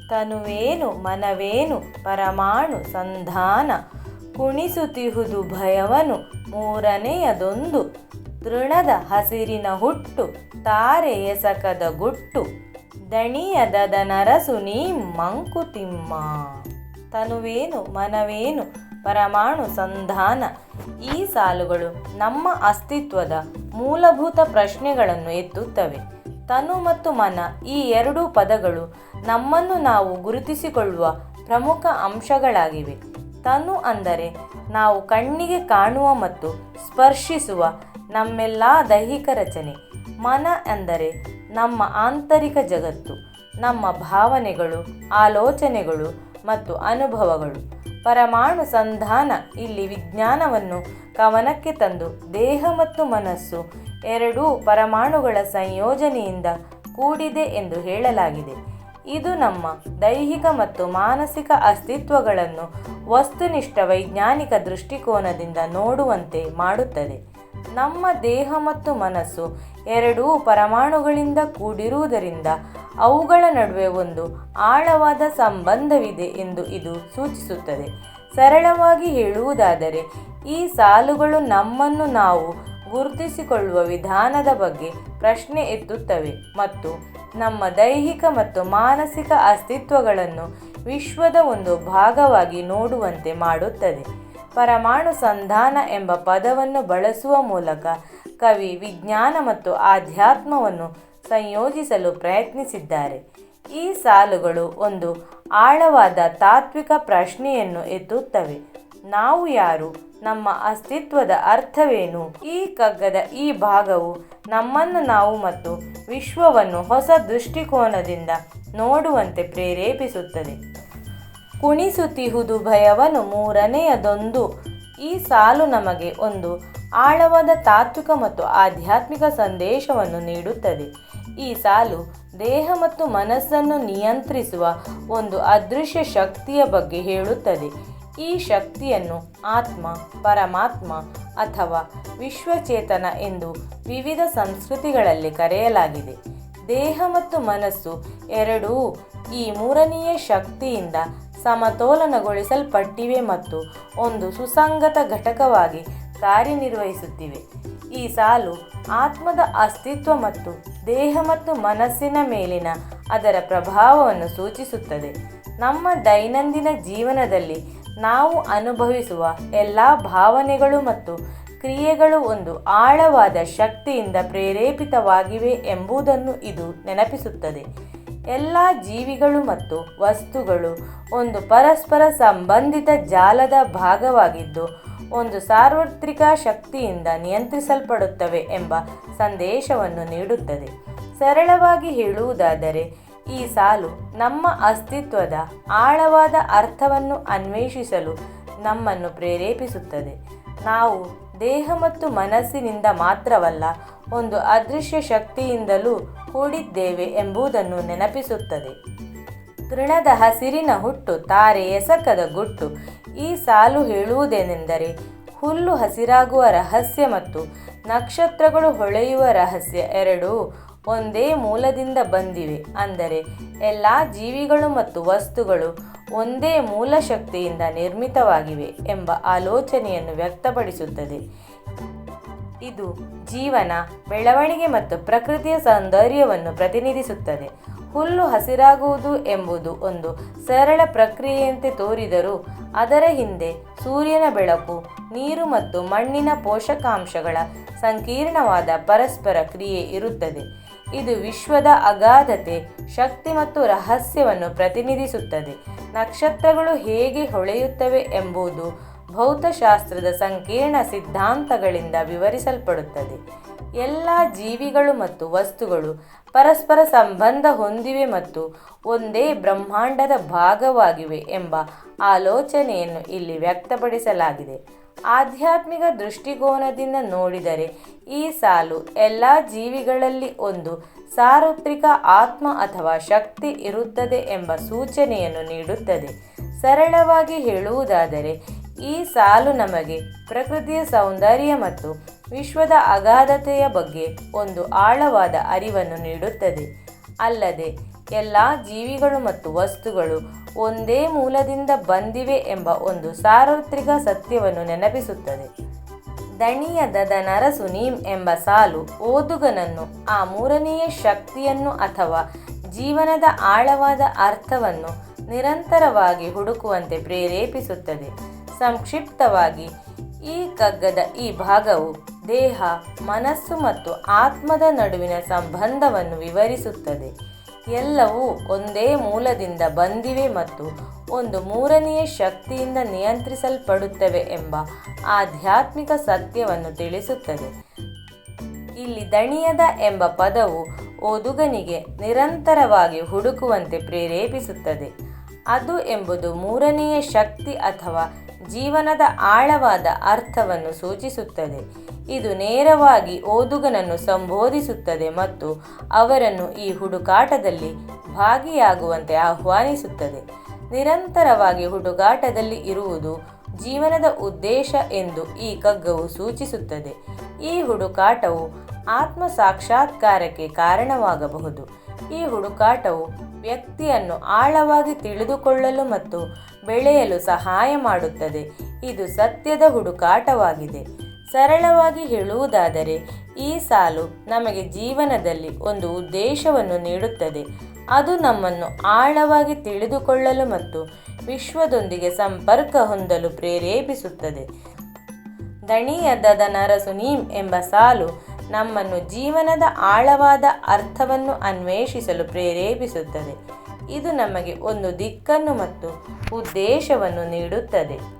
ತನುವೇನು ಮನವೇನು ಪರಮಾಣು ಸಂಧಾನ ಕುಣಿಸುತ್ತಿಹುದು ಭಯವನು ಮೂರನೆಯದೊಂದು ತೃಣದ ಹಸಿರಿನ ಹುಟ್ಟು ತಾರೆ ಎಸಕದ ಗುಟ್ಟು ದಣಿಯದದ ನರಸು ನೀ ಮಂಕುತಿಮ್ಮ. ತನುವೇನು ಮನವೇನು ಪರಮಾಣು ಸಂಧಾನ. ಈ ಸಾಲುಗಳು ನಮ್ಮ ಅಸ್ತಿತ್ವದ ಮೂಲಭೂತ ಪ್ರಶ್ನೆಗಳನ್ನು ಎತ್ತುತ್ತವೆ. ತನು ಮತ್ತು ಮನ ಈ ಎರಡೂ ಪದಗಳು ನಮ್ಮನ್ನು ನಾವು ಗುರುತಿಸಿಕೊಳ್ಳುವ ಪ್ರಮುಖ ಅಂಶಗಳಾಗಿವೆ. ತನು ಅಂದರೆ ನಾವು ಕಣ್ಣಿಗೆ ಕಾಣುವ ಮತ್ತು ಸ್ಪರ್ಶಿಸುವ ನಮ್ಮೆಲ್ಲ ದೈಹಿಕ ರಚನೆ. ಮನ ಎಂದರೆ ನಮ್ಮ ಆಂತರಿಕ ಜಗತ್ತು, ನಮ್ಮ ಭಾವನೆಗಳು, ಆಲೋಚನೆಗಳು ಮತ್ತು ಅನುಭವಗಳು. ಪರಮಾಣು ಸಂಧಾನ ಇಲ್ಲಿ ವಿಜ್ಞಾನವನ್ನು ಕವನಕ್ಕೆ ತಂದು ದೇಹ ಮತ್ತು ಮನಸ್ಸು ಎರಡೂ ಪರಮಾಣುಗಳ ಸಂಯೋಜನೆಯಿಂದ ಕೂಡಿದೆ ಎಂದು ಹೇಳಲಾಗಿದೆ. ಇದು ನಮ್ಮ ದೈಹಿಕ ಮತ್ತು ಮಾನಸಿಕ ಅಸ್ತಿತ್ವಗಳನ್ನು ವಸ್ತುನಿಷ್ಠ ವೈಜ್ಞಾನಿಕ ದೃಷ್ಟಿಕೋನದಿಂದ ನೋಡುವಂತೆ ಮಾಡುತ್ತದೆ. ನಮ್ಮ ದೇಹ ಮತ್ತು ಮನಸ್ಸು ಎರಡೂ ಪರಮಾಣುಗಳಿಂದ ಕೂಡಿರುವುದರಿಂದ ಅವುಗಳ ನಡುವೆ ಒಂದು ಆಳವಾದ ಸಂಬಂಧವಿದೆ ಎಂದು ಇದು ಸೂಚಿಸುತ್ತದೆ. ಸರಳವಾಗಿ ಹೇಳುವುದಾದರೆ ಈ ಸಾಲುಗಳು ನಮ್ಮನ್ನು ನಾವು ಗುರುತಿಸಿಕೊಳ್ಳುವ ವಿಧಾನದ ಬಗ್ಗೆ ಪ್ರಶ್ನೆ ಎತ್ತುತ್ತವೆ ಮತ್ತು ನಮ್ಮ ದೈಹಿಕ ಮತ್ತು ಮಾನಸಿಕ ಅಸ್ತಿತ್ವಗಳನ್ನು ವಿಶ್ವದ ಒಂದು ಭಾಗವಾಗಿ ನೋಡುವಂತೆ ಮಾಡುತ್ತದೆ. ಪರಮಾಣು ಸಂಧಾನ ಎಂಬ ಪದವನ್ನು ಬಳಸುವ ಮೂಲಕ ಕವಿ ವಿಜ್ಞಾನ ಮತ್ತು ಆಧ್ಯಾತ್ಮವನ್ನು ಸಂಯೋಜಿಸಲು ಪ್ರಯತ್ನಿಸಿದ್ದಾರೆ. ಈ ಸಾಲುಗಳು ಒಂದು ಆಳವಾದ ತಾತ್ವಿಕ ಪ್ರಶ್ನೆಯನ್ನು ಎತ್ತುತ್ತವೆ. ನಾವು ಯಾರು? ನಮ್ಮ ಅಸ್ತಿತ್ವದ ಅರ್ಥವೇನು? ಈ ಕಗ್ಗದ ಈ ಭಾಗವು ನಮ್ಮನ್ನು ನಾವು ಮತ್ತು ವಿಶ್ವವನ್ನು ಹೊಸ ದೃಷ್ಟಿಕೋನದಿಂದ ನೋಡುವಂತೆ ಪ್ರೇರೇಪಿಸುತ್ತದೆ. ಕುಣಿಸುತ್ತಿಹುದು ಭಯವನು ಮೂರನೆಯದೊಂದು. ಈ ಸಾಲು ನಮಗೆ ಒಂದು ಆಳವಾದ ತಾತ್ವಿಕ ಮತ್ತು ಆಧ್ಯಾತ್ಮಿಕ ಸಂದೇಶವನ್ನು ನೀಡುತ್ತದೆ. ಈ ಸಾಲು ದೇಹ ಮತ್ತು ಮನಸ್ಸನ್ನು ನಿಯಂತ್ರಿಸುವ ಒಂದು ಅದೃಶ್ಯ ಶಕ್ತಿಯ ಬಗ್ಗೆ ಹೇಳುತ್ತದೆ. ಈ ಶಕ್ತಿಯನ್ನು ಆತ್ಮ, ಪರಮಾತ್ಮ ಅಥವಾ ವಿಶ್ವಚೇತನ ಎಂದು ವಿವಿಧ ಸಂಸ್ಕೃತಿಗಳಲ್ಲಿ ಕರೆಯಲಾಗಿದೆ. ದೇಹ ಮತ್ತು ಮನಸ್ಸು ಎರಡೂ ಈ ಮೂರನೆಯ ಶಕ್ತಿಯಿಂದ ಸಮತೋಲನಗೊಳಿಸಲ್ಪಟ್ಟಿವೆ ಮತ್ತು ಒಂದು ಸುಸಂಗತ ಘಟಕವಾಗಿ ಕಾರ್ಯನಿರ್ವಹಿಸುತ್ತಿವೆ. ಈ ಸಾಲು ಆತ್ಮದ ಅಸ್ತಿತ್ವ ಮತ್ತು ದೇಹ ಮತ್ತು ಮನಸ್ಸಿನ ಮೇಲಿನ ಅದರ ಪ್ರಭಾವವನ್ನು ಸೂಚಿಸುತ್ತದೆ. ನಮ್ಮ ದೈನಂದಿನ ಜೀವನದಲ್ಲಿ ನಾವು ಅನುಭವಿಸುವ ಎಲ್ಲ ಭಾವನೆಗಳು ಮತ್ತು ಕ್ರಿಯೆಗಳು ಒಂದು ಆಳವಾದ ಶಕ್ತಿಯಿಂದ ಪ್ರೇರೇಪಿತವಾಗಿವೆ ಎಂಬುದನ್ನು ಇದು ನೆನಪಿಸುತ್ತದೆ. ಎಲ್ಲ ಜೀವಿಗಳು ಮತ್ತು ವಸ್ತುಗಳು ಒಂದು ಪರಸ್ಪರ ಸಂಬಂಧಿತ ಜಾಲದ ಭಾಗವಾಗಿದ್ದು ಒಂದು ಸಾರ್ವತ್ರಿಕ ಶಕ್ತಿಯಿಂದ ನಿಯಂತ್ರಿಸಲ್ಪಡುತ್ತವೆ ಎಂಬ ಸಂದೇಶವನ್ನು ನೀಡುತ್ತದೆ. ಸರಳವಾಗಿ ಹೇಳುವುದಾದರೆ ಈ ಸಾಲು ನಮ್ಮ ಅಸ್ತಿತ್ವದ ಆಳವಾದ ಅರ್ಥವನ್ನು ಅನ್ವೇಷಿಸಲು ನಮ್ಮನ್ನು ಪ್ರೇರೇಪಿಸುತ್ತದೆ. ನಾವು ದೇಹ ಮತ್ತು ಮನಸ್ಸಿನಿಂದ ಮಾತ್ರವಲ್ಲ, ಒಂದು ಅದೃಶ್ಯ ಶಕ್ತಿಯಿಂದಲೂ ಕೂಡಿದ್ದೇವೆ ಎಂಬುದನ್ನು ನೆನಪಿಸುತ್ತದೆ. ತೃಣದ ಹಸಿರಿನ ಹುಟ್ಟು ತಾರೆ ಎಸಕದ ಗುಟ್ಟು. ಈ ಸಾಲು ಹೇಳುವುದೇನೆಂದರೆ ಹುಲ್ಲು ಹಸಿರಾಗುವ ರಹಸ್ಯ ಮತ್ತು ನಕ್ಷತ್ರಗಳು ಹೊಳೆಯುವ ರಹಸ್ಯ ಎರಡೂ ಒಂದೇ ಮೂಲದಿಂದ ಬಂದಿವೆ. ಅಂದರೆ ಎಲ್ಲ ಜೀವಿಗಳು ಮತ್ತು ವಸ್ತುಗಳು ಒಂದೇ ಮೂಲ ಶಕ್ತಿಯಿಂದ ನಿರ್ಮಿತವಾಗಿವೆ ಎಂಬ ಆಲೋಚನೆಯನ್ನು ವ್ಯಕ್ತಪಡಿಸುತ್ತದೆ. ಇದು ಜೀವನ, ಬೆಳವಣಿಗೆ ಮತ್ತು ಪ್ರಕೃತಿಯ ಸೌಂದರ್ಯವನ್ನು ಪ್ರತಿನಿಧಿಸುತ್ತದೆ. ಹುಲ್ಲು ಹಸಿರಾಗುವುದು ಎಂಬುದು ಒಂದು ಸರಳ ಪ್ರಕ್ರಿಯೆಯಂತೆ ತೋರಿದರೂ ಅದರ ಹಿಂದೆ ಸೂರ್ಯನ ಬೆಳಕು, ನೀರು ಮತ್ತು ಮಣ್ಣಿನ ಪೋಷಕಾಂಶಗಳ ಸಂಕೀರ್ಣವಾದ ಪರಸ್ಪರ ಕ್ರಿಯೆ ಇರುತ್ತದೆ. ಇದು ವಿಶ್ವದ ಅಗಾಧತೆ, ಶಕ್ತಿ ಮತ್ತು ರಹಸ್ಯವನ್ನು ಪ್ರತಿನಿಧಿಸುತ್ತದೆ. ನಕ್ಷತ್ರಗಳು ಹೇಗೆ ಹೊಳೆಯುತ್ತವೆ ಎಂಬುದು ಭೌತಶಾಸ್ತ್ರದ ಸಂಕೀರ್ಣ ಸಿದ್ಧಾಂತಗಳಿಂದ ವಿವರಿಸಲ್ಪಡುತ್ತದೆ. ಎಲ್ಲ ಜೀವಿಗಳು ಮತ್ತು ವಸ್ತುಗಳು ಪರಸ್ಪರ ಸಂಬಂಧ ಹೊಂದಿವೆ ಮತ್ತು ಒಂದೇ ಬ್ರಹ್ಮಾಂಡದ ಭಾಗವಾಗಿವೆ ಎಂಬ ಆಲೋಚನೆಯನ್ನು ಇಲ್ಲಿ ವ್ಯಕ್ತಪಡಿಸಲಾಗಿದೆ. ಆಧ್ಯಾತ್ಮಿಕ ದೃಷ್ಟಿಕೋನದಿಂದ ನೋಡಿದರೆ ಈ ಸಾಲು ಎಲ್ಲ ಜೀವಿಗಳಲ್ಲಿ ಒಂದು ಸಾರ್ವತ್ರಿಕ ಆತ್ಮ ಅಥವಾ ಶಕ್ತಿ ಇರುತ್ತದೆ ಎಂಬ ಸೂಚನೆಯನ್ನು ನೀಡುತ್ತದೆ. ಸರಳವಾಗಿ ಹೇಳುವುದಾದರೆ ಈ ಸಾಲು ನಮಗೆ ಪ್ರಕೃತಿಯ ಸೌಂದರ್ಯ ಮತ್ತು ವಿಶ್ವದ ಅಗಾಧತೆಯ ಬಗ್ಗೆ ಒಂದು ಆಳವಾದ ಅರಿವನ್ನು ನೀಡುತ್ತದೆ. ಅಲ್ಲದೆ ಎಲ್ಲ ಜೀವಿಗಳು ಮತ್ತು ವಸ್ತುಗಳು ಒಂದೇ ಮೂಲದಿಂದ ಬಂದಿವೆ ಎಂಬ ಒಂದು ಸಾರ್ವತ್ರಿಕ ಸತ್ಯವನ್ನು ನೆನಪಿಸುತ್ತದೆ. ದಣಿಯದ ನರಸು ನೀಂ ಎಂಬ ಸಾಲು ಓದುಗನನ್ನು ಆ ಮೂರನೆಯ ಶಕ್ತಿಯನ್ನು ಅಥವಾ ಜೀವನದ ಆಳವಾದ ಅರ್ಥವನ್ನು ನಿರಂತರವಾಗಿ ಹುಡುಕುವಂತೆ ಪ್ರೇರೇಪಿಸುತ್ತದೆ. ಸಂಕ್ಷಿಪ್ತವಾಗಿ, ಈ ಕಗ್ಗದ ಈ ಭಾಗವು ದೇಹ, ಮನಸ್ಸು ಮತ್ತು ಆತ್ಮದ ನಡುವಿನ ಸಂಬಂಧವನ್ನು ವಿವರಿಸುತ್ತದೆ. ಎಲ್ಲವೂ ಒಂದೇ ಮೂಲದಿಂದ ಬಂದಿವೆ ಮತ್ತು ಒಂದು ಮೂರನೆಯ ಶಕ್ತಿಯಿಂದ ನಿಯಂತ್ರಿಸಲ್ಪಡುತ್ತವೆ ಎಂಬ ಆಧ್ಯಾತ್ಮಿಕ ಸತ್ಯವನ್ನು ತಿಳಿಸುತ್ತದೆ. ಇಲ್ಲಿ ದಣಿಯದ ಎಂಬ ಪದವು ಓದುಗನಿಗೆ ನಿರಂತರವಾಗಿ ಹುಡುಕುವಂತೆ ಪ್ರೇರೇಪಿಸುತ್ತದೆ. ಅದು ಎಂಬುದು ಮೂರನೆಯ ಶಕ್ತಿ ಅಥವಾ ಜೀವನದ ಆಳವಾದ ಅರ್ಥವನ್ನು ಸೂಚಿಸುತ್ತದೆ. ಇದು ನೇರವಾಗಿ ಓದುಗನನ್ನು ಸಂಬೋಧಿಸುತ್ತದೆ ಮತ್ತು ಅವರನ್ನು ಈ ಹುಡುಕಾಟದಲ್ಲಿ ಭಾಗಿಯಾಗುವಂತೆ ಆಹ್ವಾನಿಸುತ್ತದೆ. ನಿರಂತರವಾಗಿ ಹುಡುಕಾಟದಲ್ಲಿ ಇರುವುದು ಜೀವನದ ಉದ್ದೇಶ ಎಂದು ಈ ಕಗ್ಗವು ಸೂಚಿಸುತ್ತದೆ. ಈ ಹುಡುಕಾಟವು ಆತ್ಮ ಸಾಕ್ಷಾತ್ಕಾರಕ್ಕೆ ಕಾರಣವಾಗಬಹುದು. ಈ ಹುಡುಕಾಟವು ವ್ಯಕ್ತಿಯನ್ನು ಆಳವಾಗಿ ತಿಳಿದುಕೊಳ್ಳಲು ಮತ್ತು ಬೆಳೆಯಲು ಸಹಾಯ ಮಾಡುತ್ತದೆ. ಇದು ಸತ್ಯದ ಹುಡುಕಾಟವಾಗಿದೆ. ಸರಳವಾಗಿ ಹೇಳುವುದಾದರೆ, ಈ ಸಾಲು ನಮಗೆ ಜೀವನದಲ್ಲಿ ಒಂದು ಉದ್ದೇಶವನ್ನು ನೀಡುತ್ತದೆ. ಅದು ನಮ್ಮನ್ನು ಆಳವಾಗಿ ತಿಳಿದುಕೊಳ್ಳಲು ಮತ್ತು ವಿಶ್ವದೊಂದಿಗೆ ಸಂಪರ್ಕ ಹೊಂದಲು ಪ್ರೇರೇಪಿಸುತ್ತದೆ. ದಣಿಯದ ನರಸು ನೀಂ ಎಂಬ ಸಾಲು ನಮ್ಮನ್ನು ಜೀವನದ ಆಳವಾದ ಅರ್ಥವನ್ನು ಅನ್ವೇಷಿಸಲು ಪ್ರೇರೇಪಿಸುತ್ತದೆ. ಇದು ನಮಗೆ ಒಂದು ದಿಕ್ಕನ್ನು ಮತ್ತು ಉದ್ದೇಶವನ್ನು ನೀಡುತ್ತದೆ.